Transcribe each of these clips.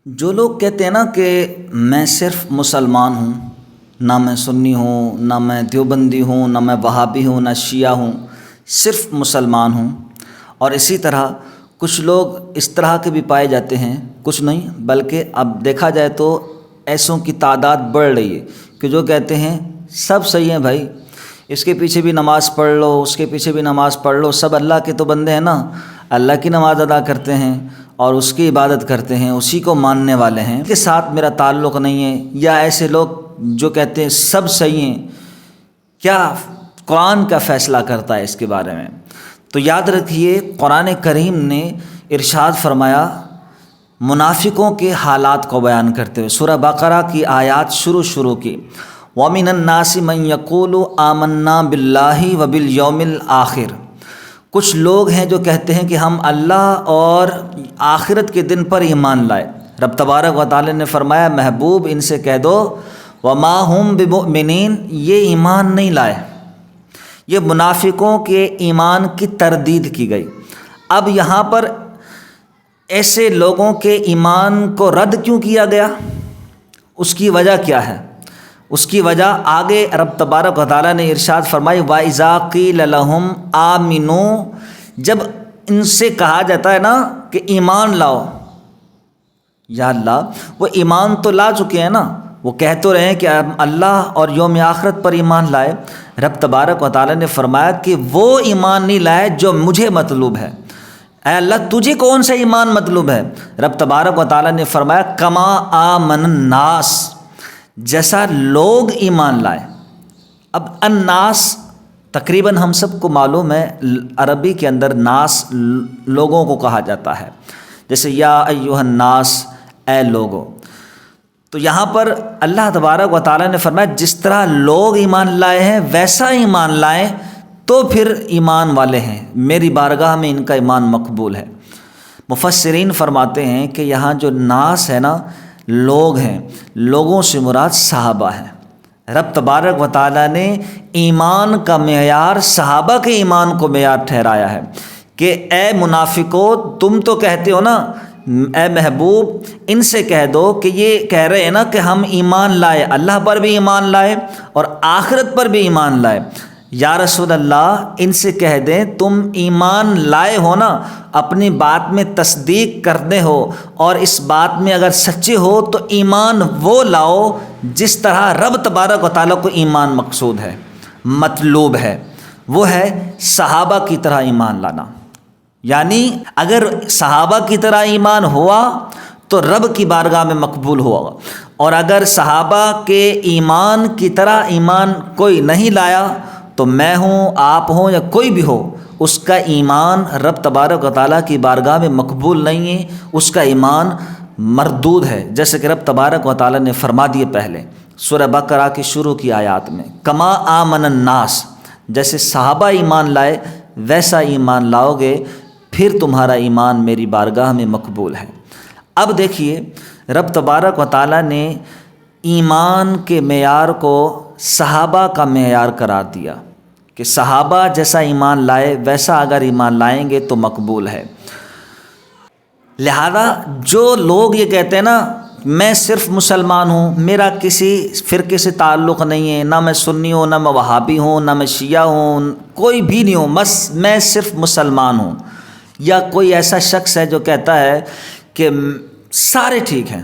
جو لوگ کہتے ہیں نا کہ میں صرف مسلمان ہوں، نہ میں سنی ہوں، نہ میں دیوبندی ہوں، نہ میں وہابی ہوں، نہ شیعہ ہوں، صرف مسلمان ہوں، اور اسی طرح کچھ لوگ اس طرح کے بھی پائے جاتے ہیں، کچھ نہیں بلکہ اب دیکھا جائے تو ایسوں کی تعداد بڑھ رہی ہے کہ جو کہتے ہیں سب صحیح ہیں بھائی، اس کے پیچھے بھی نماز پڑھ لو، اس کے پیچھے بھی نماز پڑھ لو، سب اللہ کے تو بندے ہیں نا، اللہ کی نماز ادا کرتے ہیں اور اس کی عبادت کرتے ہیں، اسی کو ماننے والے ہیں، اس کے ساتھ میرا تعلق نہیں ہے۔ یا ایسے لوگ جو کہتے ہیں سب صحیح ہیں، کیا قرآن کا فیصلہ کرتا ہے اس کے بارے میں؟ تو یاد رکھیے، قرآن کریم نے ارشاد فرمایا منافقوں کے حالات کو بیان کرتے ہوئے، سورہ بقرہ کی آیات شروع کی، وَمِنَ النَّاسِ مَن يَقُولُ آمَنَّا بِاللَّهِ وَبِالْيَوْمِ الْآخِرِ، کچھ لوگ ہیں جو کہتے ہیں کہ ہم اللہ اور آخرت کے دن پر ایمان لائے۔ رب تبارک و تعالی نے فرمایا محبوب ان سے کہہ دو وَمَا هُمْ بِمُؤْمِنِينَ، یہ ایمان نہیں لائے۔ یہ منافقوں کے ایمان کی تردید کی گئی۔ اب یہاں پر ایسے لوگوں کے ایمان کو رد کیوں کیا گیا؟ اس کی وجہ کیا ہے؟ اس کی وجہ آگے رب تبارک و تعالیٰ نے ارشاد فرمائی وَإِذَا قِيلَ لَهُمْ آمِنُوا، جب ان سے کہا جاتا ہے نا کہ ایمان لاؤ، یا اللہ وہ ایمان تو لا چکے ہیں نا، وہ کہہ تو رہے ہیں کہ اللہ اور یوم آخرت پر ایمان لائے۔ رب تبارک و تعالیٰ نے فرمایا کہ وہ ایمان نہیں لائے جو مجھے مطلوب ہے۔ اے اللہ تجھے کون سا ایمان مطلوب ہے؟ رب تبارک و تعالیٰ نے فرمایا کما آمن الناس، جیسا لوگ ایمان لائے۔ اب الناس تقریباً ہم سب کو معلوم ہے، عربی کے اندر ناس لوگوں کو کہا جاتا ہے، جیسے یا ایھا الناس، اے لوگو۔ تو یہاں پر اللہ تبارک و تعالیٰ نے فرمایا جس طرح لوگ ایمان لائے ہیں ویسا ایمان لائیں تو پھر ایمان والے ہیں، میری بارگاہ میں ان کا ایمان مقبول ہے۔ مفسرین فرماتے ہیں کہ یہاں جو ناس ہے نا، لوگ ہیں، لوگوں سے مراد صحابہ ہیں۔ رب تبارک و تعالیٰ نے ایمان کا معیار صحابہ کے ایمان کو معیار ٹھہرایا ہے کہ اے منافقو تم تو کہتے ہو نا، اے محبوب ان سے کہہ دو کہ یہ کہہ رہے ہیں نا کہ ہم ایمان لائے، اللہ پر بھی ایمان لائے اور آخرت پر بھی ایمان لائے، یا رسول اللہ ان سے کہہ دیں تم ایمان لائے ہو نا، اپنی بات میں تصدیق کرتے ہو اور اس بات میں اگر سچے ہو تو ایمان وہ لاؤ جس طرح رب تبارک و تعالیٰ کو ایمان مقصود ہے، مطلوب ہے، وہ ہے صحابہ کی طرح ایمان لانا۔ یعنی اگر صحابہ کی طرح ایمان ہوا تو رب کی بارگاہ میں مقبول ہوا، اور اگر صحابہ کے ایمان کی طرح ایمان کوئی نہیں لایا تو میں ہوں، آپ ہوں یا کوئی بھی ہو، اس کا ایمان رب تبارک و تعالیٰ کی بارگاہ میں مقبول نہیں ہے، اس کا ایمان مردود ہے، جیسے کہ رب تبارک و تعالیٰ نے فرما دیے پہلے سورہ بقرہ کی شروع کی آیات میں، کما آمن الناس، جیسے صحابہ ایمان لائے ویسا ایمان لاؤ گے پھر تمہارا ایمان میری بارگاہ میں مقبول ہے۔ اب دیکھیے رب تبارک و تعالیٰ نے ایمان کے معیار کو صحابہ کا معیار قرار دیا کہ صحابہ جیسا ایمان لائے ویسا اگر ایمان لائیں گے تو مقبول ہے۔ لہذا جو لوگ یہ کہتے ہیں نا میں صرف مسلمان ہوں، میرا کسی فرقے سے تعلق نہیں ہے، نہ میں سنی ہوں، نہ میں وہابی ہوں، نہ میں شیعہ ہوں، کوئی بھی نہیں ہوں، بس میں صرف مسلمان ہوں، یا کوئی ایسا شخص ہے جو کہتا ہے کہ سارے ٹھیک ہیں،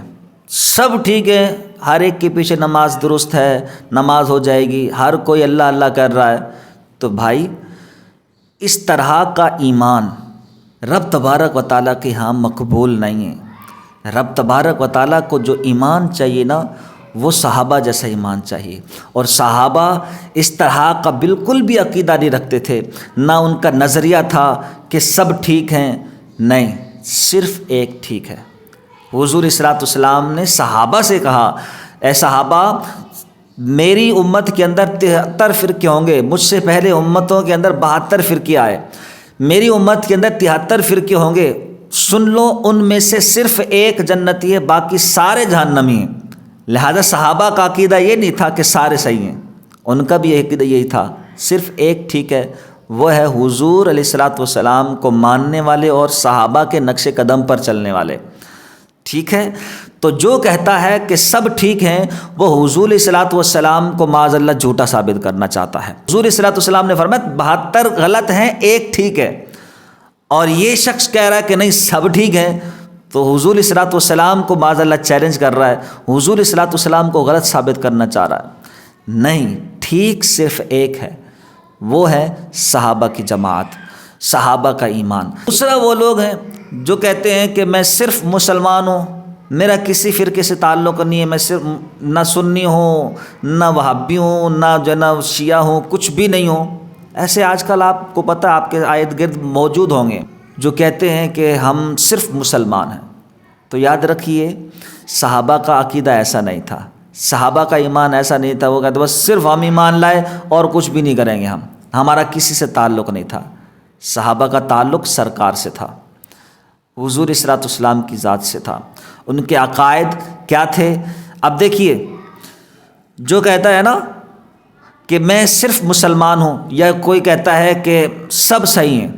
سب ٹھیک ہے، ہر ایک کے پیچھے نماز درست ہے، نماز ہو جائے گی، ہر کوئی اللہ اللہ کر رہا ہے، تو بھائی اس طرح کا ایمان رب تبارک و تعالیٰ کے ہاں مقبول نہیں ہے۔ رب تبارک و تعالیٰ کو جو ایمان چاہیے نا وہ صحابہ جیسا ایمان چاہیے، اور صحابہ اس طرح کا بالکل بھی عقیدہ نہیں رکھتے تھے، نہ ان کا نظریہ تھا کہ سب ٹھیک ہیں، نہیں، صرف ایک ٹھیک ہے۔ حضور صلی اللہ علیہ وسلم نے صحابہ سے کہا اے صحابہ میری امت کے اندر 73 فرقے ہوں گے، مجھ سے پہلے امتوں کے اندر 72 فرقے آئے، میری امت کے اندر 73 فرقے ہوں گے، سن لو ان میں سے صرف ایک جنتی ہے، باقی سارے جہنمی ہیں۔ لہذا صحابہ کا عقیدہ یہ نہیں تھا کہ سارے صحیح ہیں، ان کا بھی عقیدہ یہی تھا صرف ایک ٹھیک ہے، وہ ہے حضور علیہ الصلوۃ والسلام کو ماننے والے اور صحابہ کے نقش قدم پر چلنے والے۔ ٹھیک ہے؟ تو جو کہتا ہے کہ سب ٹھیک ہیں وہ حضور علیہ الصلوۃ والسلام کو معاذ اللہ جھوٹا ثابت کرنا چاہتا ہے۔ حضور علیہ الصلوۃ والسلام نے فرمایا 72 غلط ہیں، ایک ٹھیک ہے، اور یہ شخص کہہ رہا ہے کہ نہیں سب ٹھیک ہیں، تو حضور علیہ الصلوۃ والسلام کو معاذ اللہ چیلنج کر رہا ہے، حضور علیہ الصلوۃ والسلام کو غلط ثابت کرنا چاہ رہا ہے۔ نہیں، ٹھیک صرف ایک ہے، وہ ہے صحابہ کی جماعت، صحابہ کا ایمان۔ دوسرا وہ لوگ ہیں جو کہتے ہیں کہ میں صرف مسلمان ہوں، میرا کسی فرقے سے تعلق نہیں ہے، میں صرف نہ سنی ہوں نہ وہابی ہوں نہ جو ہے نا شیعہ ہوں، کچھ بھی نہیں ہوں۔ ایسے آج کل آپ کو پتہ آپ کے ارد گرد موجود ہوں گے جو کہتے ہیں کہ ہم صرف مسلمان ہیں۔ تو یاد رکھیے صحابہ کا عقیدہ ایسا نہیں تھا، صحابہ کا ایمان ایسا نہیں تھا، وہ کہتے بس صرف ہم ایمان لائے اور کچھ بھی نہیں کریں گے، ہمارا کسی سے تعلق نہیں تھا۔ صحابہ کا تعلق سرکار سے تھا، حضور علیہ الصلوۃ والسلام کی ذات سے تھا، ان کے عقائد کیا تھے۔ اب دیکھیے جو کہتا ہے نا کہ میں صرف مسلمان ہوں، یا کوئی کہتا ہے کہ سب صحیح ہیں،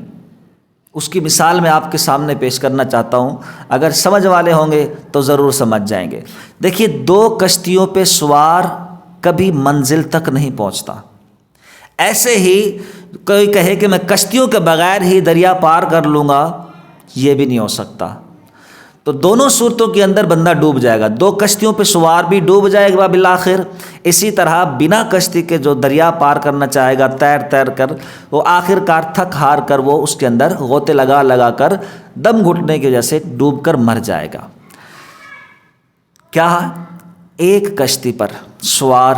اس کی مثال میں آپ کے سامنے پیش کرنا چاہتا ہوں، اگر سمجھ والے ہوں گے تو ضرور سمجھ جائیں گے۔ دیکھیے 2 کشتیوں پہ سوار کبھی منزل تک نہیں پہنچتا، ایسے ہی کوئی کہے کہ میں کشتیوں کے بغیر ہی دریا پار کر لوں گا، یہ بھی نہیں ہو سکتا۔ تو دونوں صورتوں کے اندر بندہ ڈوب جائے گا، 2 کشتیوں پہ سوار بھی ڈوب جائے گا بالآخر، اسی طرح بنا کشتی کے جو دریا پار کرنا چاہے گا تیر کر، وہ آخر کار تھک ہار کر وہ اس کے اندر غوطے لگا لگا کر دم گھٹنے کی وجہ سے ڈوب کر مر جائے گا۔ کیا ایک کشتی پر سوار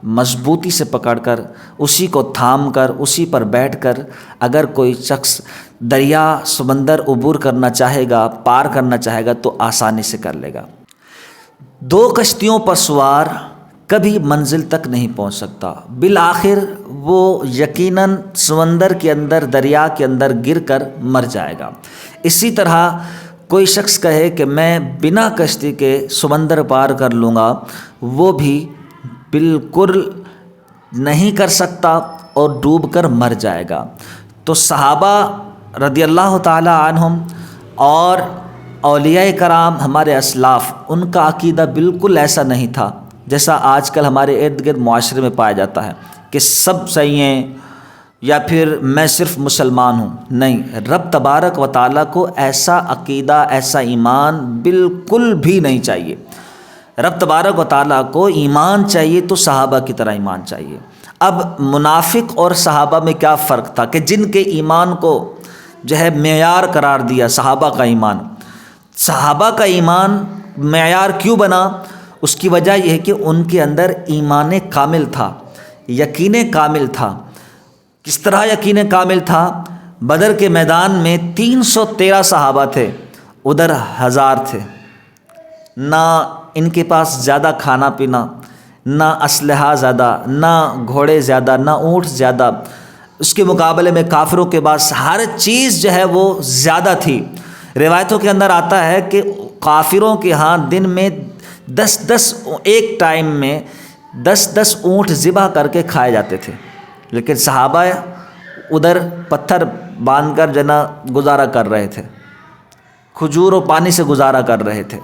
مضبوطی سے پکڑ کر، اسی کو تھام کر، اسی پر بیٹھ کر اگر کوئی شخص دریا سمندر عبور کرنا چاہے گا، پار کرنا چاہے گا تو آسانی سے کر لے گا۔ 2 کشتیوں پر سوار کبھی منزل تک نہیں پہنچ سکتا، بالآخر وہ یقیناً سمندر کے اندر، دریا کے اندر گر کر مر جائے گا۔ اسی طرح کوئی شخص کہے کہ میں بنا کشتی کے سمندر پار کر لوں گا، وہ بھی بالکل نہیں کر سکتا اور ڈوب کر مر جائے گا۔ تو صحابہ رضی اللہ تعالی عنہم اور اولیاء کرام ہمارے اسلاف، ان کا عقیدہ بالکل ایسا نہیں تھا جیسا آج کل ہمارے ارد گرد معاشرے میں پایا جاتا ہے کہ سب صحیح ہیں یا پھر میں صرف مسلمان ہوں۔ نہیں، رب تبارک و تعالیٰ کو ایسا عقیدہ، ایسا ایمان بالکل بھی نہیں چاہیے۔ رب تبارک و تعالیٰ کو ایمان چاہیے تو صحابہ کی طرح ایمان چاہیے۔ اب منافق اور صحابہ میں کیا فرق تھا کہ جن کے ایمان کو جو ہے معیار قرار دیا صحابہ کا ایمان۔ صحابہ کا ایمان معیار کیوں بنا؟ اس کی وجہ یہ ہے کہ ان کے اندر ایمان کامل تھا، یقین کامل تھا۔ کس طرح یقین کامل تھا؟ بدر کے میدان میں 313 صحابہ تھے، ادھر 1000 تھے، نہ ان کے پاس زیادہ کھانا پینا، نہ اسلحہ زیادہ، نہ گھوڑے زیادہ، نہ اونٹ زیادہ، اس کے مقابلے میں کافروں کے پاس ہر چیز جو ہے وہ زیادہ تھی۔ روایتوں کے اندر آتا ہے کہ کافروں کے ہاں دن میں 10 ایک ٹائم میں 10 اونٹ ذبح کر کے کھائے جاتے تھے، لیکن صحابہ ادھر پتھر باندھ کر جنا گزارا کر رہے تھے، کھجور و پانی سے گزارا کر رہے تھے،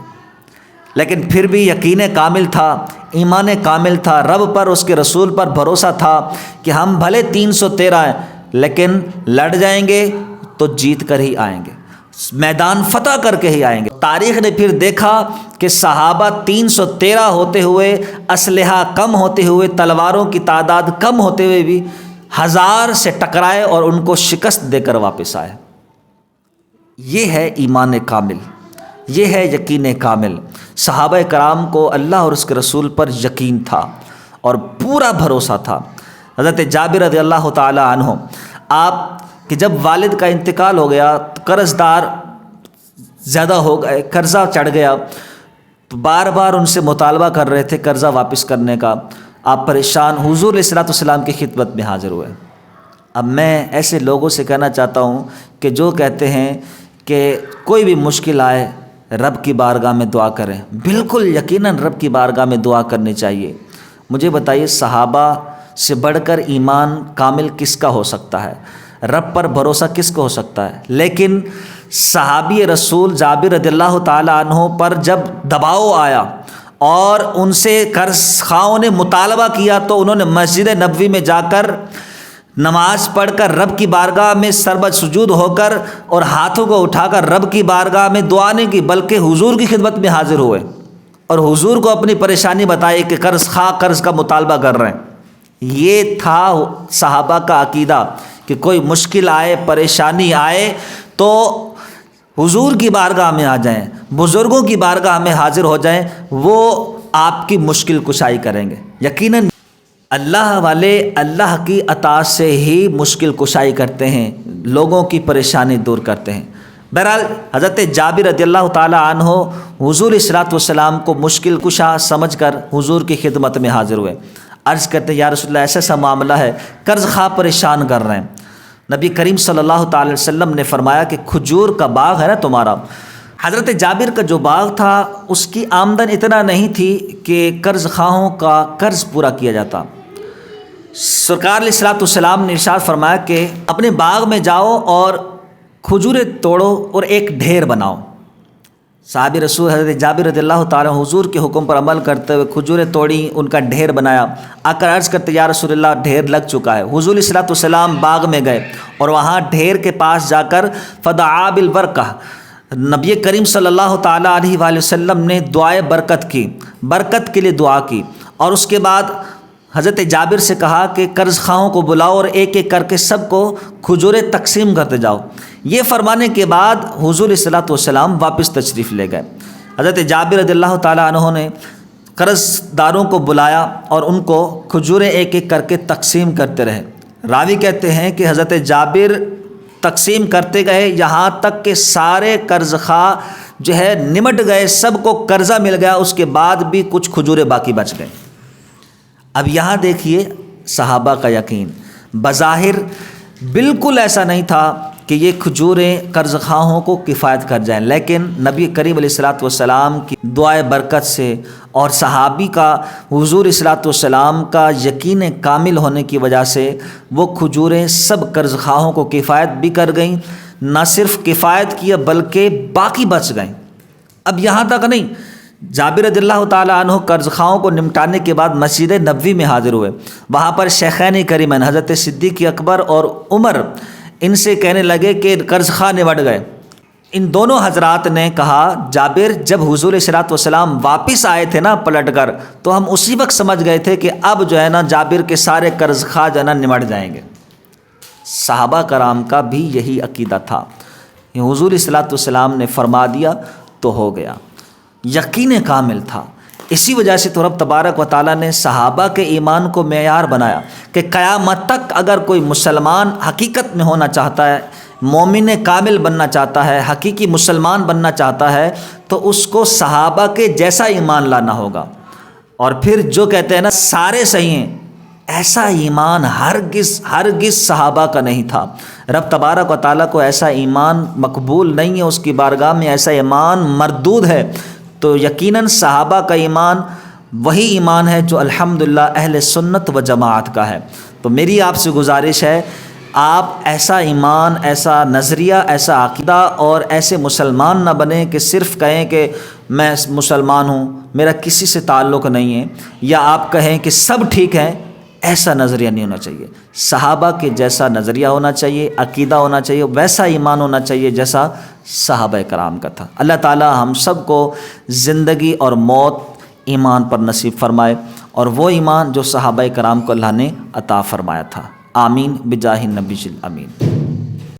لیکن پھر بھی یقین کامل تھا، ایمان کامل تھا، رب پر، اس کے رسول پر بھروسہ تھا کہ ہم بھلے 313 ہیں لیکن لڑ جائیں گے تو جیت کر ہی آئیں گے، میدان فتح کر کے ہی آئیں گے۔ تاریخ نے پھر دیکھا کہ صحابہ 313 ہوتے ہوئے، اسلحہ کم ہوتے ہوئے، تلواروں کی تعداد کم ہوتے ہوئے بھی 1000 سے ٹکرائے اور ان کو شکست دے کر واپس آئے۔ یہ ہے ایمان کامل، یہ ہے یقین کامل۔ صحابہ کرام کو اللہ اور اس کے رسول پر یقین تھا اور پورا بھروسہ تھا۔ حضرت جابر رضی اللہ تعالی عنہ، آپ کہ جب والد کا انتقال ہو گیا تو قرض دار زیادہ ہو گئے، قرضہ چڑھ گیا، تو بار بار ان سے مطالبہ کر رہے تھے قرضہ واپس کرنے کا۔ آپ پریشان حضور علیہ الصلوۃ والسلام کی خدمت میں حاضر ہوئے۔ اب میں ایسے لوگوں سے کہنا چاہتا ہوں کہ جو کہتے ہیں کہ کوئی بھی مشکل آئے رب کی بارگاہ میں دعا کریں، بالکل یقیناً رب کی بارگاہ میں دعا کرنی چاہیے۔ مجھے بتائیے صحابہ سے بڑھ کر ایمان کامل کس کا ہو سکتا ہے؟ رب پر بھروسہ کس کو ہو سکتا ہے؟ لیکن صحابی رسول جابر رضی اللہ تعالیٰ عنہ پر جب دباؤ آیا اور ان سے قرض خواہوں نے مطالبہ کیا تو انہوں نے مسجد نبوی میں جا کر نماز پڑھ کر رب کی بارگاہ میں سربت سجود ہو کر اور ہاتھوں کو اٹھا کر رب کی بارگاہ میں دعا نہیں کی، بلکہ حضور کی خدمت میں حاضر ہوئے اور حضور کو اپنی پریشانی بتائی کہ قرض خواہ قرض کا مطالبہ کر رہے ہیں۔ یہ تھا صحابہ کا عقیدہ کہ کوئی مشکل آئے، پریشانی آئے تو حضور کی بارگاہ میں آ جائیں، بزرگوں کی بارگاہ میں حاضر ہو جائیں، وہ آپ کی مشکل کشائی کریں گے۔ یقیناً اللہ والے اللہ کی عطا سے ہی مشکل کشائی کرتے ہیں، لوگوں کی پریشانی دور کرتے ہیں۔ بہرحال حضرت جابر رضی اللہ تعالیٰ عنہ حضور صلوات والسلام کو مشکل کشا سمجھ کر حضور کی خدمت میں حاضر ہوئے۔ عرض کرتے یا رسول اللہ ایسا معاملہ ہے، قرض خواہ پریشان کر رہے ہیں۔ نبی کریم صلی اللہ تعالی وسلم نے فرمایا کہ کھجور کا باغ ہے نا تمہارا، حضرت جابر کا جو باغ تھا اس کی آمدن اتنا نہیں تھی کہ قرض خواہوں کا قرض پورا کیا جاتا۔ سرکار علیہ الصلوۃ والسلام نے ارشاد فرمایا کہ اپنے باغ میں جاؤ اور کھجوریں توڑو اور ایک ڈھیر بناؤ۔ صحابی رسول حضرت جابر رضی اللہ تعالیٰ حضور کے حکم پر عمل کرتے ہوئے کھجوریں توڑیں، ان کا ڈھیر بنایا۔ آ کر عرض کرتے یا رسول اللہ ڈھیر لگ چکا ہے۔ حضور علیہ الصلوۃ والسلام باغ میں گئے اور وہاں ڈھیر کے پاس جا کر فدعا بالبرکہ، نبی کریم صلی اللہ تعالیٰ علیہ وآلہ وسلم نے دعائے برکت کی، برکت کے لیے دعا کی، اور اس کے بعد حضرت جابر سے کہا کہ قرض خواہوں کو بلاؤ اور ایک ایک کر کے سب کو کھجوریں تقسیم کرتے جاؤ۔ یہ فرمانے کے بعد حضور علیہ الصلوۃ والسلام واپس تشریف لے گئے۔ حضرت جابر رضی اللہ تعالیٰ عنہ نے قرض داروں کو بلایا اور ان کو کھجوریں ایک ایک کر کے تقسیم کرتے رہے۔ راوی کہتے ہیں کہ حضرت جابر تقسیم کرتے گئے یہاں تک کہ سارے قرض خواہ جو ہے نمٹ گئے، سب کو قرضہ مل گیا، اس کے بعد بھی کچھ کھجوریں باقی بچ گئے۔ اب یہاں دیکھیے صحابہ کا یقین، بظاہر بالکل ایسا نہیں تھا کہ یہ کھجوریں قرض خواہوں کو کفایت کر جائیں، لیکن نبی کریم علیہ الصلوۃ والسلام کی دعائے برکت سے اور صحابی کا حضور علیہ الصلوۃ والسلام کا یقین کامل ہونے کی وجہ سے وہ کھجوریں سب قرض خواہوں کو کفایت بھی کر گئیں، نہ صرف کفایت کیا بلکہ باقی بچ گئیں۔ اب یہاں تک نہیں، جابر رضی اللہ تعالیٰ عنہ قرض خواہوں کو نمٹانے کے بعد مسجد نبوی میں حاضر ہوئے۔ وہاں پر شیخین کریمین حضرت صدیق اکبر اور عمر ان سے کہنے لگے کہ قرض خواہ نمٹ گئے۔ ان دونوں حضرات نے کہا جابر جب حضور صلی اللہ علیہ وسلم واپس آئے تھے نا پلٹ کر، تو ہم اسی وقت سمجھ گئے تھے کہ اب جو ہے نا جابر کے سارے قرض خواہ جو ہے نا نمٹ جائیں گے۔ صحابہ کرام کا بھی یہی عقیدہ تھا، حضور صلی اللہ علیہ وسلم نے فرما دیا تو ہو گیا، یقین کامل تھا۔ اسی وجہ سے تو رب تبارک و تعالیٰ نے صحابہ کے ایمان کو معیار بنایا کہ قیامت تک اگر کوئی مسلمان حقیقت میں ہونا چاہتا ہے، مومن کامل بننا چاہتا ہے، حقیقی مسلمان بننا چاہتا ہے، تو اس کو صحابہ کے جیسا ایمان لانا ہوگا۔ اور پھر جو کہتے ہیں نا سارے صحیح ہیں، ایسا ایمان ہرگز صحابہ کا نہیں تھا۔ رب تبارک و تعالیٰ کو ایسا ایمان مقبول نہیں ہے، اس کی بارگاہ میں ایسا ایمان مردود ہے۔ تو یقیناً صحابہ کا ایمان وہی ایمان ہے جو الحمدللہ اہل سنت و جماعت کا ہے۔ تو میری آپ سے گزارش ہے، آپ ایسا ایمان، ایسا نظریہ، ایسا عقیدہ اور ایسے مسلمان نہ بنیں کہ صرف کہیں کہ میں مسلمان ہوں، میرا کسی سے تعلق نہیں ہے، یا آپ کہیں کہ سب ٹھیک ہیں۔ ایسا نظریہ نہیں ہونا چاہیے، صحابہ کے جیسا نظریہ ہونا چاہیے، عقیدہ ہونا چاہیے، ویسا ایمان ہونا چاہیے جیسا صحابہ کرام کا تھا۔ اللہ تعالی ہم سب کو زندگی اور موت ایمان پر نصیب فرمائے، اور وہ ایمان جو صحابہ کرام کو اللہ نے عطا فرمایا تھا۔ آمین بجاہ النبی الامین۔